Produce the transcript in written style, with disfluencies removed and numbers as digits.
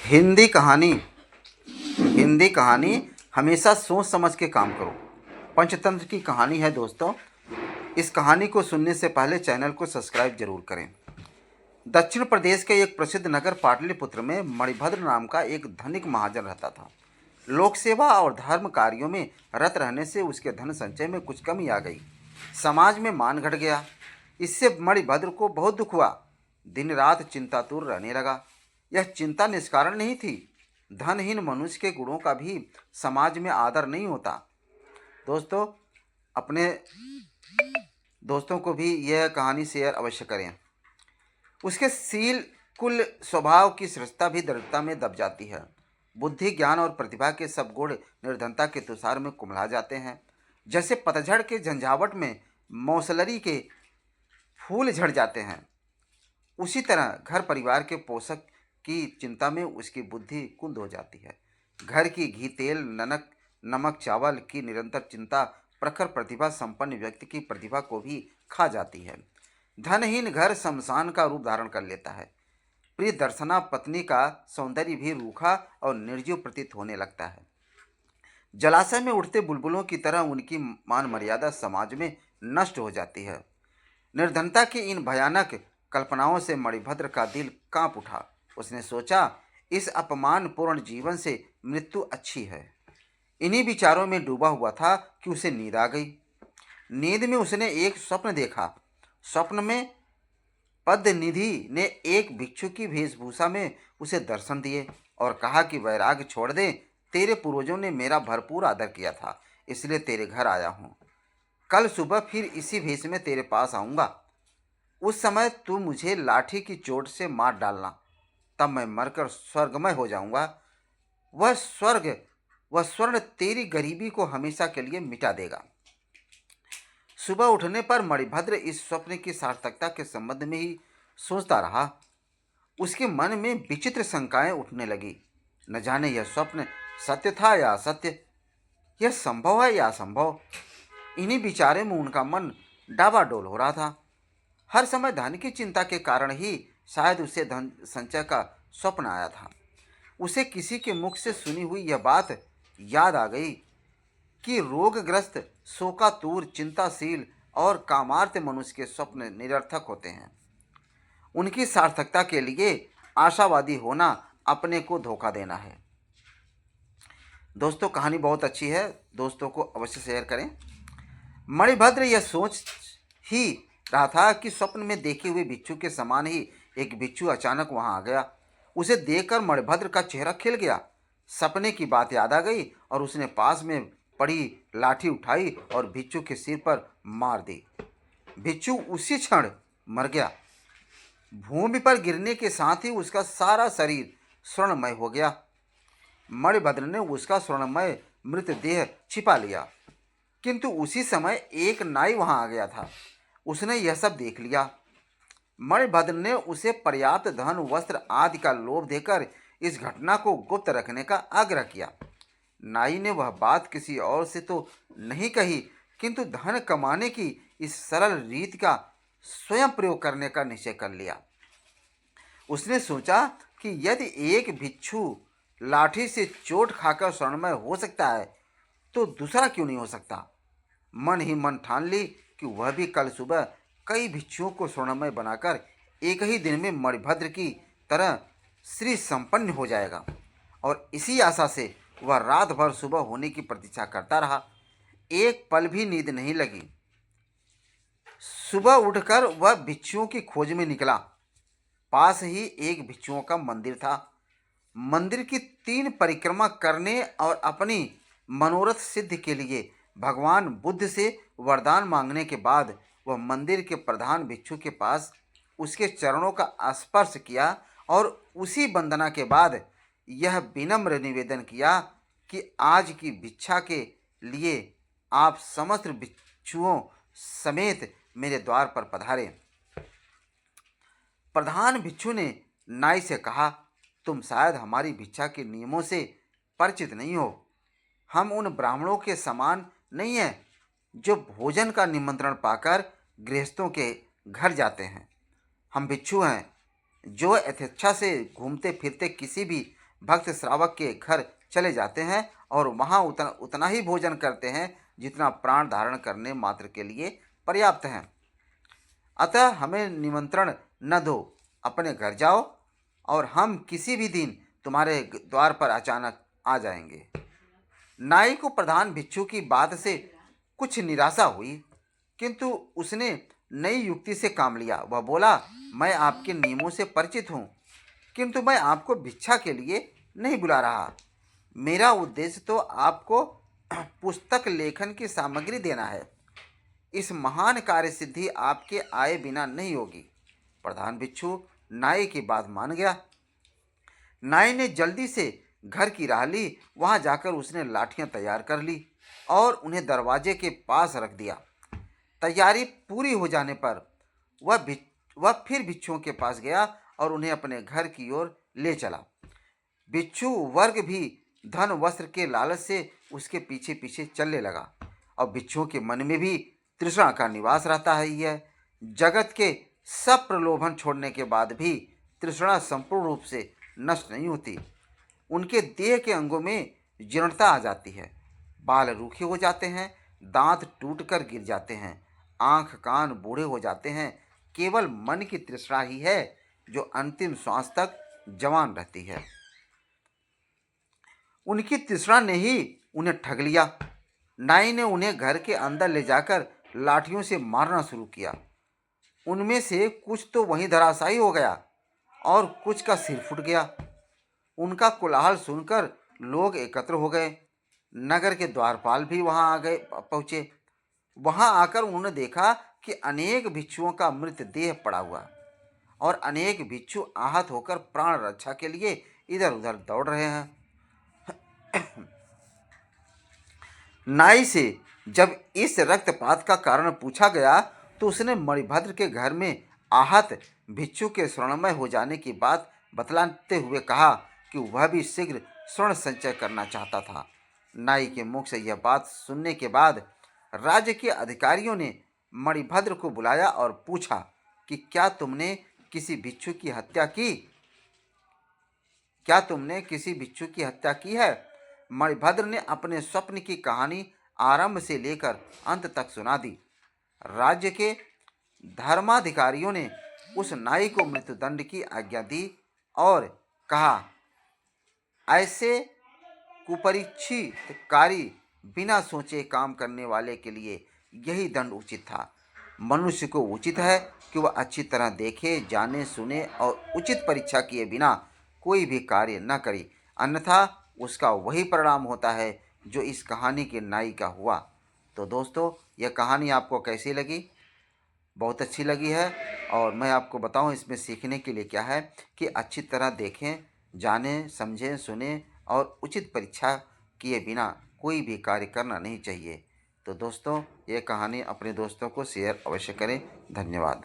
हिंदी कहानी हिंदी कहानी हमेशा सोच समझ के काम करो। पंचतंत्र की कहानी है दोस्तों। इस कहानी को सुनने से पहले चैनल को सब्सक्राइब जरूर करें। दक्षिण प्रदेश के एक प्रसिद्ध नगर पाटलिपुत्र में मणिभद्र नाम का एक धनिक महाजन रहता था। लोक सेवा और धर्म कार्यों में रत रहने से उसके धन संचय में कुछ कमी आ गई। समाज में मान घट गया। इससे मणिभद्र को बहुत दुख हुआ। दिन रात चिंतातुर रहने लगा। यह चिंता निष्कारण नहीं थी। धनहीन मनुष्य के गुणों का भी समाज में आदर नहीं होता। दोस्तों, अपने दोस्तों को भी यह कहानी शेयर अवश्य करें। उसके शील कुल स्वभाव की श्रेष्ठता भी दरिद्रता में दब जाती है। बुद्धि ज्ञान और प्रतिभा के सब गुण निर्धनता के तुषार में कुम्हला जाते हैं। जैसे पतझड़ के झंझावट में मौसलरी के फूल झड़ जाते हैं, उसी तरह घर परिवार के पोषक की चिंता में उसकी बुद्धि कुंद हो जाती है। घर की घी तेल नमक चावल की निरंतर चिंता प्रखर प्रतिभा संपन्न व्यक्ति की प्रतिभा को भी खा जाती है। धनहीन घर शमशान का रूप धारण कर लेता है। प्रिय दर्शना पत्नी का सौंदर्य भी रूखा और निर्जीव प्रतीत होने लगता है। जलाशय में उठते बुलबुलों की तरह उनकी मान मर्यादा समाज में नष्ट हो जाती है। निर्धनता की इन भयानक कल्पनाओं से मणिभद्र का दिल कांप उठा। उसने सोचा, इस अपमानपूर्ण जीवन से मृत्यु अच्छी है। इन्हीं विचारों में डूबा हुआ था कि उसे नींद आ गई। नींद में उसने एक स्वप्न देखा। स्वप्न में पद्मनिधि ने एक भिक्षु की वेशभूषा में उसे दर्शन दिए और कहा कि वैराग्य छोड़ दे। तेरे पूर्वजों ने मेरा भरपूर आदर किया था, इसलिए तेरे घर आया हूँ। कल सुबह फिर इसी भेष में तेरे पास आऊँगा। उस समय तू मुझे लाठी की चोट से मार डालना, तब मैं मरकर स्वर्गमय हो जाऊंगा। वह स्वर्ग वह स्वर्ण तेरी गरीबी को हमेशा के लिए मिटा देगा। सुबह उठने पर मणिभद्र इस स्वप्न की सार्थकता के संबंध में ही सोचता रहा। उसके मन में विचित्र शंकाएं उठने लगी। न जाने यह स्वप्न सत्य था या असत्य, यह संभव है या असंभव। इन्हीं विचारों में उनका मन डावाडोल हो रहा था। हर समय धन की चिंता के कारण ही शायद उसे धन संचय का स्वप्न आया था। उसे किसी के मुख से सुनी हुई यह बात याद आ गई कि रोगग्रस्त, शोकातुर, चिंताशील और कामार्थ मनुष्य के स्वप्न निरर्थक होते हैं। उनकी सार्थकता के लिए आशावादी होना अपने को धोखा देना है। दोस्तों, कहानी बहुत अच्छी है, दोस्तों को अवश्य शेयर करें। मणिभद्र यह सोच ही रहा था कि स्वप्न में देखे हुए भिक्षु के समान ही एक भिक्षु अचानक वहां आ गया। उसे देखकर मणिभद्र का चेहरा खिल गया। सपने की बात याद आ गई और उसने पास में पड़ी लाठी उठाई और भिक्षु के सिर पर मार दी। भिक्षु उसी क्षण मर गया। भूमि पर गिरने के साथ ही उसका सारा शरीर स्वर्णमय हो गया। मणिभद्र ने उसका स्वर्णमय मृतदेह छिपा लिया, किंतु उसी समय एक नाई वहां आ गया था। उसने यह सब देख लिया। मणिभद्र ने उसे पर्याप्त धन वस्त्र आदि का लोभ देकर इस घटना को गुप्त रखने का आग्रह किया। नाई ने वह बात किसी और से तो नहीं कही, किंतु धन कमाने की इस सरल रीत का स्वयं प्रयोग करने का निश्चय कर लिया। उसने सोचा कि यदि एक भिक्षु लाठी से चोट खाकर स्वर्णमय हो सकता है, तो दूसरा क्यों नहीं हो सकता। मन ही मन ठान ली कि वह भी कल सुबह कई भिक्षुओं को स्वर्णमय बनाकर एक ही दिन में मणिभद्र की तरह श्री संपन्न हो जाएगा। और इसी आशा से वह रात भर सुबह होने की प्रतीक्षा करता रहा। एक पल भी नींद नहीं लगी। सुबह उठकर वह भिक्षुओं की खोज में निकला। पास ही एक भिक्षुओं का मंदिर था। मंदिर की 3 परिक्रमा करने और अपनी मनोरथ सिद्धि के लिए भगवान बुद्ध से वरदान मांगने के बाद वह मंदिर के प्रधान भिक्षु के पास उसके चरणों का स्पर्श किया और उसी वंदना के बाद यह विनम्र निवेदन किया कि आज की भिक्षा के लिए आप समस्त भिक्षुओं समेत मेरे द्वार पर पधारें। प्रधान भिक्षु ने नाई से कहा, तुम शायद हमारी भिक्षा के नियमों से परिचित नहीं हो। हम उन ब्राह्मणों के समान नहीं हैं जो भोजन का निमंत्रण पाकर गृहस्थों के घर जाते हैं। हम भिक्षु हैं जो यथेच्छा से घूमते फिरते किसी भी भक्त श्रावक के घर चले जाते हैं और वहाँ उतना ही भोजन करते हैं जितना प्राण धारण करने मात्र के लिए पर्याप्त है। अतः हमें निमंत्रण न दो, अपने घर जाओ और हम किसी भी दिन तुम्हारे द्वार पर अचानक आ जाएंगे। नाई को प्रधान भिक्षु की बात से कुछ निराशा हुई, किंतु उसने नई युक्ति से काम लिया। वह बोला, मैं आपके नियमों से परिचित हूँ, किंतु मैं आपको भिक्षा के लिए नहीं बुला रहा। मेरा उद्देश्य तो आपको पुस्तक लेखन की सामग्री देना है। इस महान कार्य सिद्धि आपके आए बिना नहीं होगी। प्रधान भिक्षु नाई की बात मान गया। नाई ने जल्दी से घर की राह ली। वहां जाकर उसने लाठियां तैयार कर ली और उन्हें दरवाजे के पास रख दिया। तैयारी पूरी हो जाने पर वह फिर भिक्षुओं के पास गया और उन्हें अपने घर की ओर ले चला। भिक्षु वर्ग भी धन वस्त्र के लालच से उसके पीछे पीछे चलने लगा। और भिक्षुओं के मन में भी तृष्णा का निवास रहता है। यह जगत के सब प्रलोभन छोड़ने के बाद भी तृष्णा संपूर्ण रूप से नष्ट नहीं होती। उनके देह के अंगों में जीर्णता आ जाती है, बाल रूखे हो जाते हैं, दांत टूटकर गिर जाते हैं, आंख कान बूढ़े हो जाते हैं। केवल मन की तृष्णा ही है जो अंतिम श्वास तक जवान रहती है। उनकी तृष्णा ने ही उन्हें ठग लिया। नाई ने उन्हें घर के अंदर ले जाकर लाठियों से मारना शुरू किया। उनमें से कुछ तो वहीं धराशायी हो गया और कुछ का सिर फूट गया। उनका कोलाहल सुनकर लोग एकत्र हो गए। नगर के द्वारपाल भी वहां पहुंचे। वहां आकर उन्होंने देखा कि अनेक भिक्षुओं का मृतदेह पड़ा हुआ और अनेक भिक्षु आहत होकर प्राण रक्षा के लिए इधर उधर दौड़ रहे हैं। नाई से जब इस रक्तपात का कारण पूछा गया तो उसने मणिभद्र के घर में आहत भिक्षु के स्वर्णमय हो जाने की बात बतलाते हुए कहा कि वह भी शीघ्र स्वर्ण संचय करना चाहता था। नाई के मुख से यह बात सुनने के बाद राज्य के अधिकारियों ने मणिभद्र को बुलाया और पूछा कि क्या तुमने किसी भिक्षु की हत्या की है? मणिभद्र ने अपने स्वप्न की कहानी आरंभ से लेकर अंत तक सुना दी। राज्य के धर्माधिकारियों ने उस नाई को मृत्युदंड की आज्ञा दी और कहा, ऐसे कुपरीक्षितकारी बिना सोचे काम करने वाले के लिए यही दंड उचित था। मनुष्य को उचित है कि वह अच्छी तरह देखे, जाने, सुने और उचित परीक्षा किए बिना कोई भी कार्य न करे, अन्यथा उसका वही परिणाम होता है जो इस कहानी के नाई का हुआ। तो दोस्तों, यह कहानी आपको कैसी लगी? बहुत अच्छी लगी है। और मैं आपको बताऊं इसमें सीखने के लिए क्या है कि अच्छी तरह देखें, जानें, समझें, सुनें और उचित परीक्षा किए बिना कोई भी कार्य करना नहीं चाहिए। तो दोस्तों, ये कहानी अपने दोस्तों को शेयर अवश्य करें। धन्यवाद।